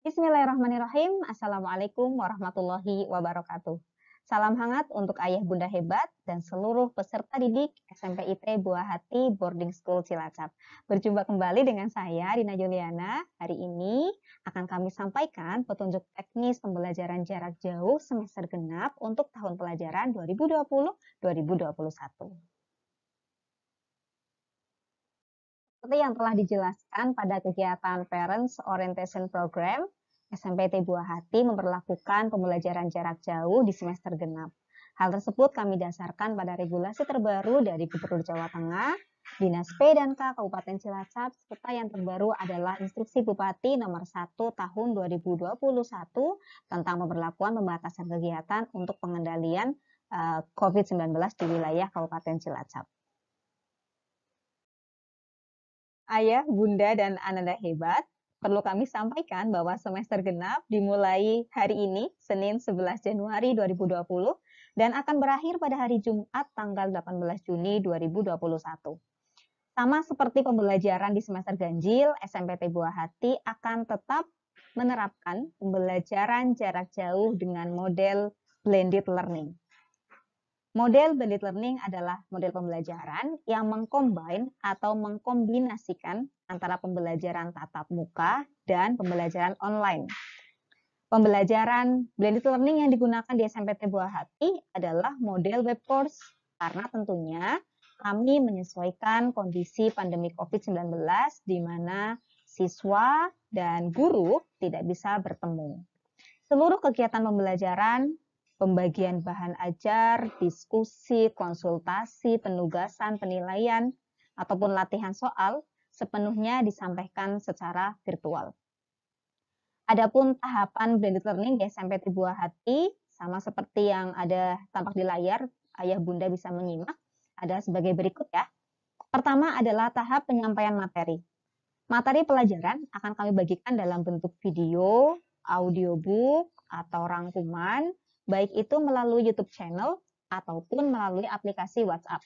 Bismillahirrahmanirrahim. Assalamualaikum warahmatullahi wabarakatuh. Salam hangat untuk ayah bunda hebat dan seluruh peserta didik SMP IT Buah Hati Boarding School Cilacap. Berjumpa kembali dengan saya, Dina Juliana. Hari ini akan kami sampaikan petunjuk teknis pembelajaran jarak jauh semester genap untuk tahun pelajaran 2020-2021. Seperti yang telah dijelaskan pada kegiatan Parents Orientation Program, SMPT Buah Hati memperlakukan pembelajaran jarak jauh di semester genap. Hal tersebut kami dasarkan pada regulasi terbaru dari Gubernur Jawa Tengah, Dinas P dan K Kabupaten Cilacap, serta yang terbaru adalah Instruksi Bupati nomor 1 tahun 2021 tentang pemberlakuan pembatasan kegiatan untuk pengendalian COVID-19 di wilayah Kabupaten Cilacap. Ayah, bunda, dan ananda hebat, perlu kami sampaikan bahwa semester genap dimulai hari ini, Senin 11 Januari 2020, dan akan berakhir pada hari Jumat tanggal 18 Juni 2021. Sama seperti pembelajaran di semester ganjil, SMPT Buah Hati akan tetap menerapkan pembelajaran jarak jauh dengan model blended learning. Model blended learning adalah model pembelajaran yang mengcombine atau mengkombinasikan antara pembelajaran tatap muka dan pembelajaran online. Pembelajaran blended learning yang digunakan di SMPT Buah Hati adalah model web course karena tentunya kami menyesuaikan kondisi pandemi COVID-19 di mana siswa dan guru tidak bisa bertemu. Seluruh kegiatan pembelajaran, pembagian bahan ajar, diskusi, konsultasi, penugasan, penilaian, ataupun latihan soal sepenuhnya disampaikan secara virtual. Adapun tahapan blended learning di SMPT Buah Hati, sama seperti yang ada tampak di layar, ayah bunda bisa menyimak, ada sebagai berikut ya. Pertama adalah tahap penyampaian materi. Materi pelajaran akan kami bagikan dalam bentuk video, audiobook, atau rangkuman, baik itu melalui YouTube channel ataupun melalui aplikasi WhatsApp.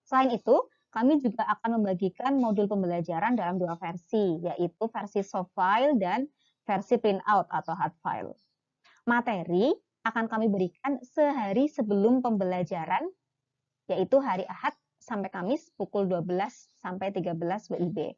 Selain itu, kami juga akan membagikan modul pembelajaran dalam dua versi, yaitu versi soft file dan versi printout atau hard file. Materi akan kami berikan sehari sebelum pembelajaran, yaitu hari Ahad sampai Kamis pukul 12 sampai 13 WIB.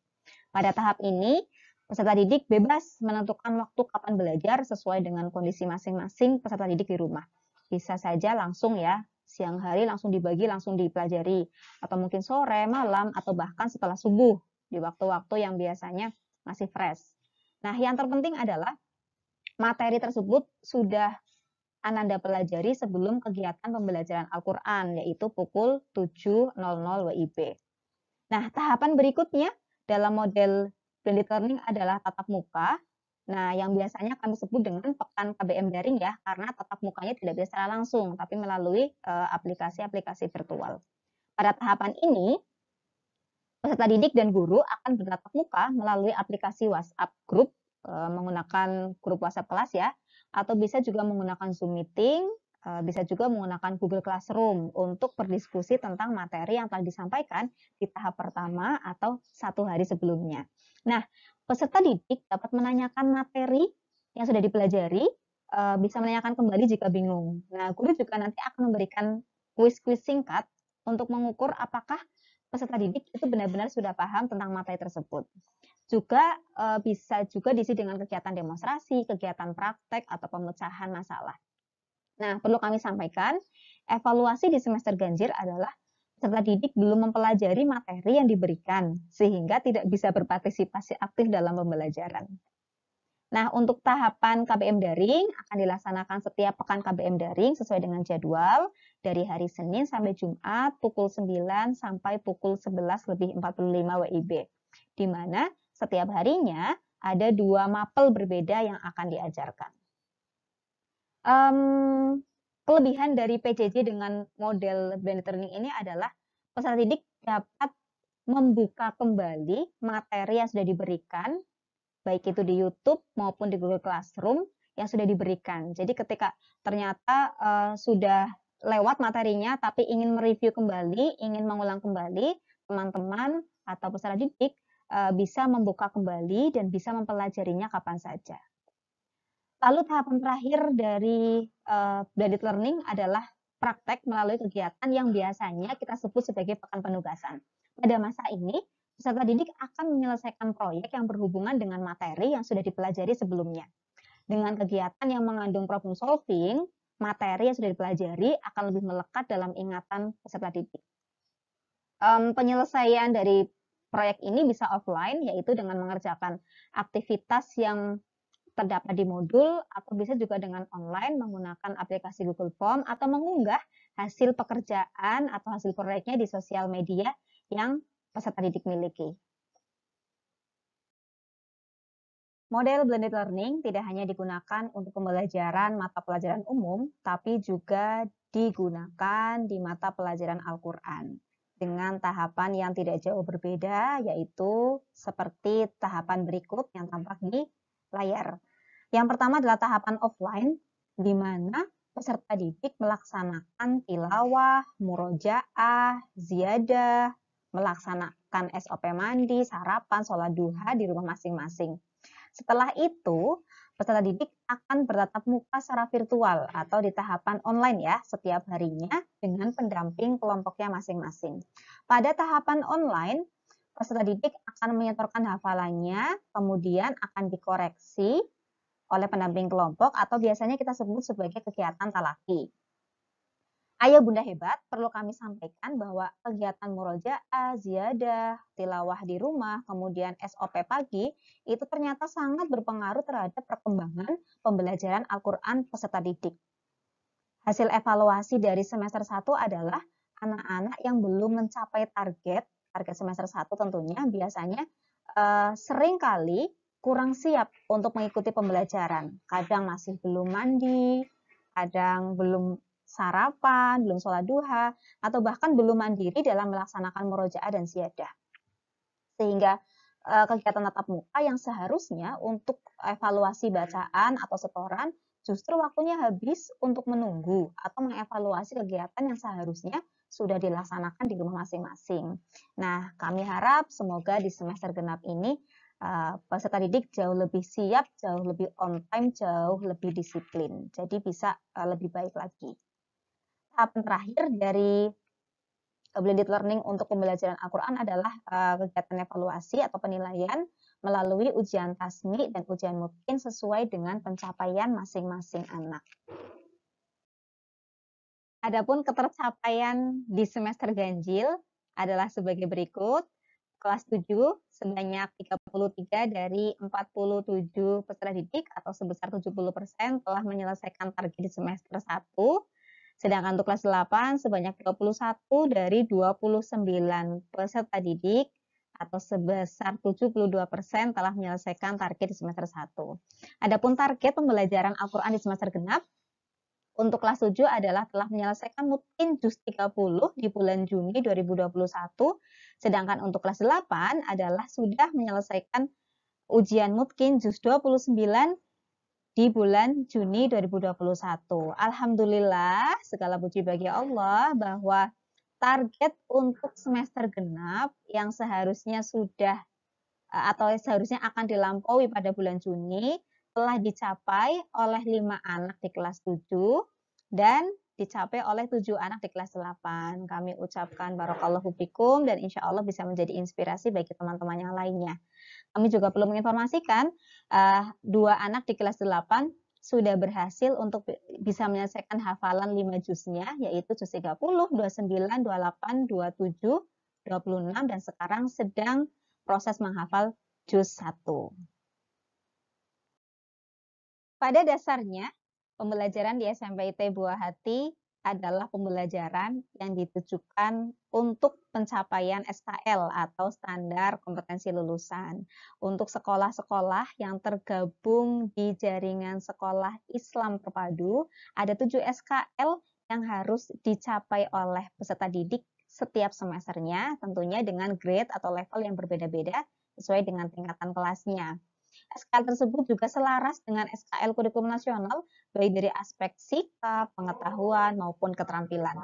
Pada tahap ini, peserta didik bebas menentukan waktu kapan belajar sesuai dengan kondisi masing-masing peserta didik di rumah. Bisa saja langsung ya, siang hari langsung dibagi, langsung dipelajari. Atau mungkin sore, malam, atau bahkan setelah subuh, di waktu-waktu yang biasanya masih fresh. Nah, yang terpenting adalah materi tersebut sudah Ananda pelajari sebelum kegiatan pembelajaran Al-Quran, yaitu pukul 7.00 WIB. Nah, tahapan berikutnya dalam model blended learning adalah tatap muka. Nah, yang biasanya kami sebut dengan pekan KBM daring ya, karena tatap mukanya tidak bisa secara langsung, tapi melalui aplikasi-aplikasi virtual. Pada tahapan ini, peserta didik dan guru akan bertatap muka melalui aplikasi WhatsApp group, menggunakan grup WhatsApp kelas ya, atau bisa juga menggunakan Zoom meeting, bisa juga menggunakan Google Classroom untuk berdiskusi tentang materi yang telah disampaikan di tahap pertama atau satu hari sebelumnya. Nah, peserta didik dapat menanyakan materi yang sudah dipelajari, bisa menanyakan kembali jika bingung. Nah, guru juga nanti akan memberikan kuis-kuis singkat untuk mengukur apakah peserta didik itu benar-benar sudah paham tentang materi tersebut. Juga bisa juga diisi dengan kegiatan demonstrasi, kegiatan praktek, atau pemecahan masalah. Nah, perlu kami sampaikan, evaluasi di semester ganjil adalah peserta didik belum mempelajari materi yang diberikan, sehingga tidak bisa berpartisipasi aktif dalam pembelajaran. Nah, untuk tahapan KBM daring akan dilaksanakan setiap pekan KBM daring sesuai dengan jadwal dari hari Senin sampai Jumat pukul 9 sampai pukul 11.45 WIB, di mana setiap harinya ada 2 mapel berbeda yang akan diajarkan. Kelebihan dari PJJ dengan model blended learning ini adalah peserta didik dapat membuka kembali materi yang sudah diberikan, baik itu di YouTube maupun di Google Classroom yang sudah diberikan. Jadi ketika ternyata sudah lewat materinya tapi ingin mereview kembali, ingin mengulang kembali, teman-teman atau peserta didik bisa membuka kembali dan bisa mempelajarinya kapan saja. Lalu tahapan terakhir dari blended learning adalah praktek melalui kegiatan yang biasanya kita sebut sebagai pekan penugasan. Pada masa ini, peserta didik akan menyelesaikan proyek yang berhubungan dengan materi yang sudah dipelajari sebelumnya. Dengan kegiatan yang mengandung problem solving, materi yang sudah dipelajari akan lebih melekat dalam ingatan peserta didik. Penyelesaian dari proyek ini bisa offline, yaitu dengan mengerjakan aktivitas yang terdapat di modul, atau bisa juga dengan online menggunakan aplikasi Google Form atau mengunggah hasil pekerjaan atau hasil proyeknya di sosial media yang peserta didik miliki. Model blended learning tidak hanya digunakan untuk pembelajaran mata pelajaran umum, tapi juga digunakan di mata pelajaran Al-Quran dengan tahapan yang tidak jauh berbeda, yaitu seperti tahapan berikut yang tampak di layar. Yang pertama adalah tahapan offline, di mana peserta didik melaksanakan tilawah, murojaah, ziyadah, melaksanakan SOP mandi, sarapan, sholat duha di rumah masing-masing. Setelah itu, peserta didik akan bertatap muka secara virtual atau di tahapan online ya, setiap harinya dengan pendamping kelompoknya masing-masing. Pada tahapan online, peserta didik akan menyetorkan hafalannya, kemudian akan dikoreksi oleh pendamping kelompok atau biasanya kita sebut sebagai kegiatan talaki. Ayah bunda hebat, perlu kami sampaikan bahwa kegiatan murojaah, ziyadah, tilawah di rumah, kemudian SOP pagi, itu ternyata sangat berpengaruh terhadap perkembangan pembelajaran Al-Quran peserta didik. Hasil evaluasi dari semester 1 adalah anak-anak yang belum mencapai target semester 1 tentunya biasanya seringkali kurang siap untuk mengikuti pembelajaran. Kadang masih belum mandi, kadang belum sarapan, belum sholat duha, atau bahkan belum mandiri dalam melaksanakan murojaah dan ziyadah. Sehingga kegiatan tatap muka yang seharusnya untuk evaluasi bacaan atau setoran, justru waktunya habis untuk menunggu atau mengevaluasi kegiatan yang seharusnya sudah dilaksanakan di rumah masing-masing. Nah, kami harap semoga di semester genap ini peserta didik jauh lebih siap, jauh lebih on time, jauh lebih disiplin. Jadi bisa lebih baik lagi. Tahapan terakhir dari blended learning untuk pembelajaran Al-Quran adalah kegiatan evaluasi atau penilaian melalui ujian tasmi dan ujian mungkin sesuai dengan pencapaian masing-masing anak. Adapun ketercapaian di semester ganjil adalah sebagai berikut. Kelas 7 sebanyak 33 dari 47 peserta didik atau sebesar 70% telah menyelesaikan target di semester 1. Sedangkan untuk kelas 8 sebanyak 21 dari 29 peserta didik atau sebesar 72% telah menyelesaikan target di semester 1. Adapun target pembelajaran Al-Quran di semester genap untuk kelas 7 adalah telah menyelesaikan mungkin juz 30 di bulan Juni 2021, sedangkan untuk kelas 8 adalah sudah menyelesaikan ujian mungkin juz 29 di bulan Juni 2021. Alhamdulillah, segala puji bagi Allah bahwa target untuk semester genap yang seharusnya sudah atau seharusnya akan dilampaui pada bulan Juni telah dicapai oleh 5 anak di kelas 7 dan dicapai oleh 7 anak di kelas 8. Kami ucapkan barakallahu fikum dan insya Allah bisa menjadi inspirasi bagi teman-teman yang lainnya. Kami juga perlu menginformasikan 2 anak di kelas 8 sudah berhasil untuk bisa menyelesaikan hafalan 5 juznya, yaitu juz 30, 29, 28, 27, 26, dan sekarang sedang proses menghafal juz 1. Pada dasarnya, pembelajaran di SMP IT Buah Hati adalah pembelajaran yang ditujukan untuk pencapaian SKL atau standar kompetensi lulusan. Untuk sekolah-sekolah yang tergabung di jaringan sekolah Islam terpadu, ada 7 SKL yang harus dicapai oleh peserta didik setiap semesternya, tentunya dengan grade atau level yang berbeda-beda sesuai dengan tingkatan kelasnya. SKL tersebut juga selaras dengan SKL kurikulum nasional, baik dari aspek sikap, pengetahuan, maupun keterampilan.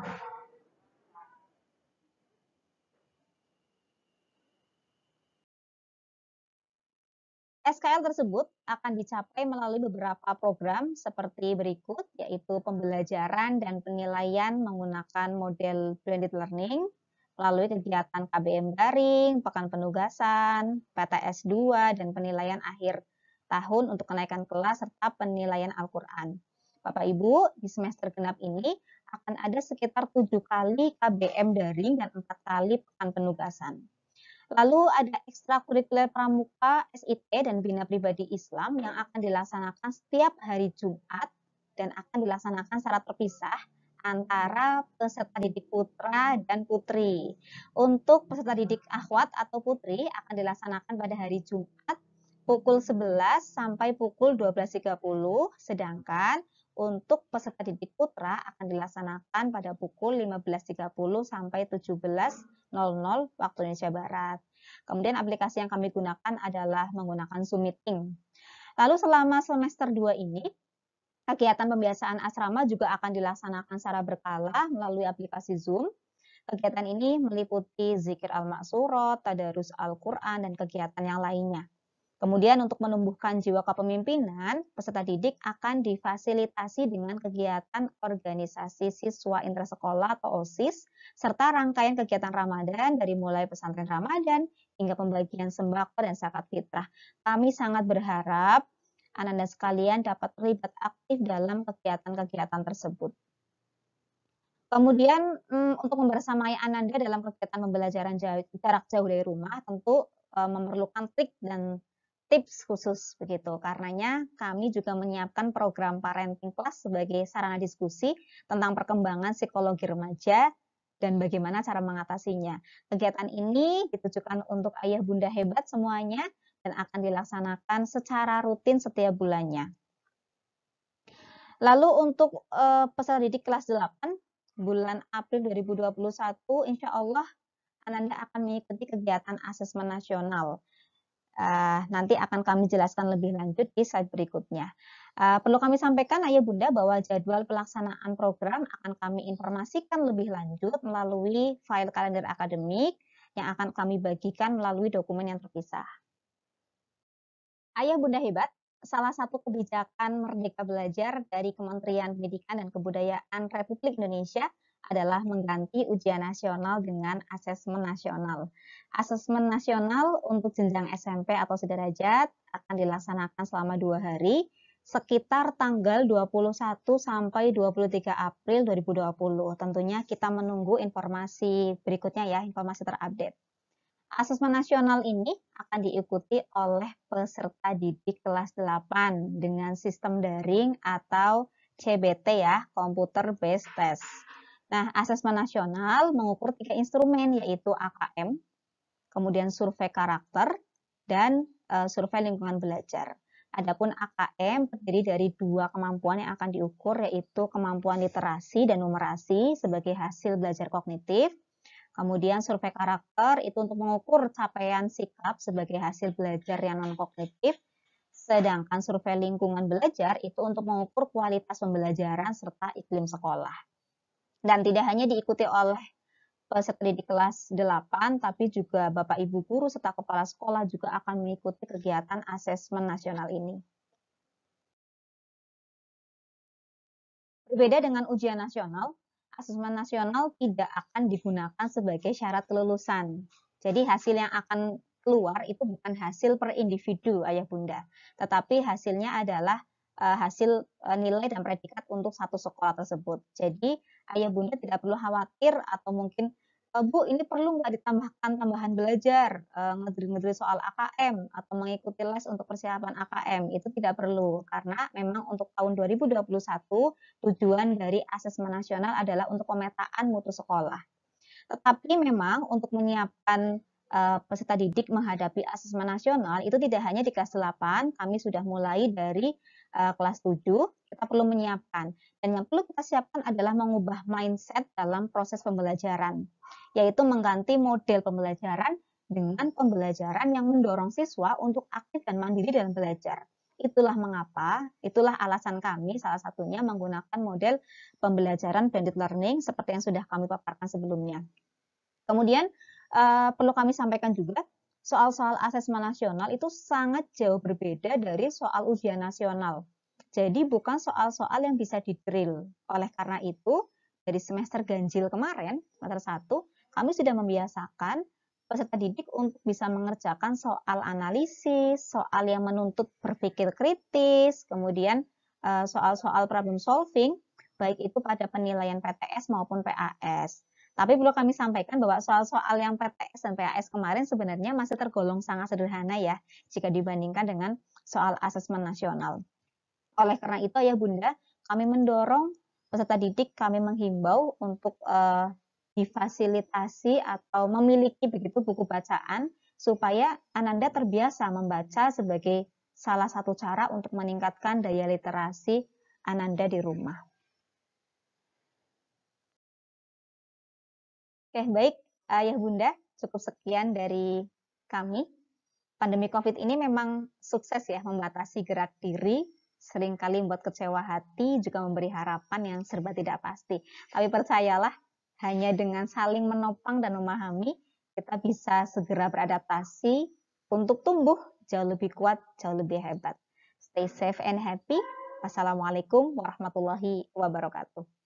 SKL tersebut akan dicapai melalui beberapa program seperti berikut, yaitu pembelajaran dan penilaian menggunakan model blended learning, melalui kegiatan KBM daring, pekan penugasan, PTS 2, dan penilaian akhir tahun untuk kenaikan kelas serta penilaian Al-Quran. Bapak Ibu, di semester genap ini akan ada sekitar 7 kali KBM daring dan 4 kali pekan penugasan. Lalu ada ekstrakurikuler pramuka, SIT, dan Bina Pribadi Islam yang akan dilaksanakan setiap hari Jumat dan akan dilaksanakan secara terpisah antara peserta didik putra dan putri. Untuk peserta didik akhwat atau putri akan dilaksanakan pada hari Jumat pukul 11 sampai pukul 12.30, sedangkan untuk peserta didik putra akan dilaksanakan pada pukul 15.30 sampai 17.00 waktu Indonesia Barat. Kemudian aplikasi yang kami gunakan adalah menggunakan Zoom Meeting. Lalu selama semester 2 ini, kegiatan pembiasaan asrama juga akan dilaksanakan secara berkala melalui aplikasi Zoom. Kegiatan ini meliputi zikir al-maksurat, tadarus Al-Quran, dan kegiatan yang lainnya. Kemudian untuk menumbuhkan jiwa kepemimpinan, peserta didik akan difasilitasi dengan kegiatan organisasi siswa intrasekolah atau OSIS, serta rangkaian kegiatan Ramadan dari mulai pesantren Ramadan hingga pembagian sembako dan zakat fitrah. Kami sangat berharap Ananda sekalian dapat terlibat aktif dalam kegiatan-kegiatan tersebut. Kemudian untuk membersamai Ananda dalam kegiatan pembelajaran jarak jauh dari rumah tentu memerlukan trik dan tips khusus begitu. Karenanya kami juga menyiapkan program parenting class sebagai sarana diskusi tentang perkembangan psikologi remaja dan bagaimana cara mengatasinya. Kegiatan ini ditujukan untuk ayah bunda hebat semuanya dan akan dilaksanakan secara rutin setiap bulannya. Lalu untuk peserta didik kelas 8 bulan April 2021, insya Allah Ananda akan mengikuti kegiatan asesmen nasional. Nanti akan kami jelaskan lebih lanjut di slide berikutnya. Perlu kami sampaikan Ayah Bunda bahwa jadwal pelaksanaan program akan kami informasikan lebih lanjut melalui file kalender akademik yang akan kami bagikan melalui dokumen yang terpisah. Ayah Bunda hebat, salah satu kebijakan Merdeka Belajar dari Kementerian Pendidikan dan Kebudayaan Republik Indonesia adalah mengganti ujian nasional dengan asesmen nasional. Asesmen nasional untuk jenjang SMP atau sederajat akan dilaksanakan selama 2 hari, sekitar tanggal 21 sampai 23 April 2020. Tentunya kita menunggu informasi berikutnya ya, informasi terupdate. Asesmen nasional ini akan diikuti oleh peserta didik kelas 8 dengan sistem daring atau CBT ya, Computer Based Test. Nah, asesmen nasional mengukur 3 instrumen yaitu AKM, kemudian survei karakter, dan survei lingkungan belajar. Adapun AKM terdiri dari 2 kemampuan yang akan diukur yaitu kemampuan literasi dan numerasi sebagai hasil belajar kognitif. Kemudian survei karakter itu untuk mengukur capaian sikap sebagai hasil belajar yang non-kognitif. Sedangkan survei lingkungan belajar itu untuk mengukur kualitas pembelajaran serta iklim sekolah. Dan tidak hanya diikuti oleh peserta didik kelas 8, tapi juga Bapak Ibu guru serta kepala sekolah juga akan mengikuti kegiatan asesmen nasional ini. Berbeda dengan ujian nasional, asesmen nasional tidak akan digunakan sebagai syarat kelulusan. Jadi hasil yang akan keluar itu bukan hasil per individu Ayah Bunda, tetapi hasilnya adalah hasil nilai dan predikat untuk satu sekolah tersebut. Jadi Ayah Bunda tidak perlu khawatir atau mungkin Bu ini perlu nggak ditambahkan tambahan belajar, ngedri-ngedri soal AKM atau mengikuti les untuk persiapan AKM, itu tidak perlu. Karena memang untuk tahun 2021 tujuan dari asesmen nasional adalah untuk pemetaan mutu sekolah. Tetapi memang untuk menyiapkan peserta didik menghadapi asesmen nasional itu tidak hanya di kelas 8, kami sudah mulai dari kelas 7, kita perlu menyiapkan. Dan yang perlu kita siapkan adalah mengubah mindset dalam proses pembelajaran, yaitu mengganti model pembelajaran dengan pembelajaran yang mendorong siswa untuk aktif dan mandiri dalam belajar. Itulah mengapa, itulah alasan kami salah satunya menggunakan model pembelajaran blended learning seperti yang sudah kami paparkan sebelumnya. Kemudian perlu kami sampaikan juga, soal-soal asesmen nasional itu sangat jauh berbeda dari soal ujian nasional. Jadi bukan soal-soal yang bisa di-drill. Oleh karena itu, dari semester ganjil kemarin, semester 1, kami sudah membiasakan peserta didik untuk bisa mengerjakan soal analisis, soal yang menuntut berpikir kritis, kemudian soal-soal problem solving, baik itu pada penilaian PTS maupun PAS. Tapi perlu kami sampaikan bahwa soal-soal yang PTS dan PAS kemarin sebenarnya masih tergolong sangat sederhana ya, jika dibandingkan dengan soal asesmen nasional. Oleh karena itu ya Bunda, kami mendorong peserta didik, kami menghimbau untuk difasilitasi atau memiliki begitu buku bacaan supaya Ananda terbiasa membaca sebagai salah satu cara untuk meningkatkan daya literasi Ananda di rumah. Oke, baik Ayah Bunda, cukup sekian dari kami. Pandemi COVID ini memang sukses ya membatasi gerak diri, seringkali membuat kecewa hati, juga memberi harapan yang serba tidak pasti. Tapi percayalah, hanya dengan saling menopang dan memahami, kita bisa segera beradaptasi untuk tumbuh jauh lebih kuat, jauh lebih hebat. Stay safe and happy. Wassalamualaikum warahmatullahi wabarakatuh.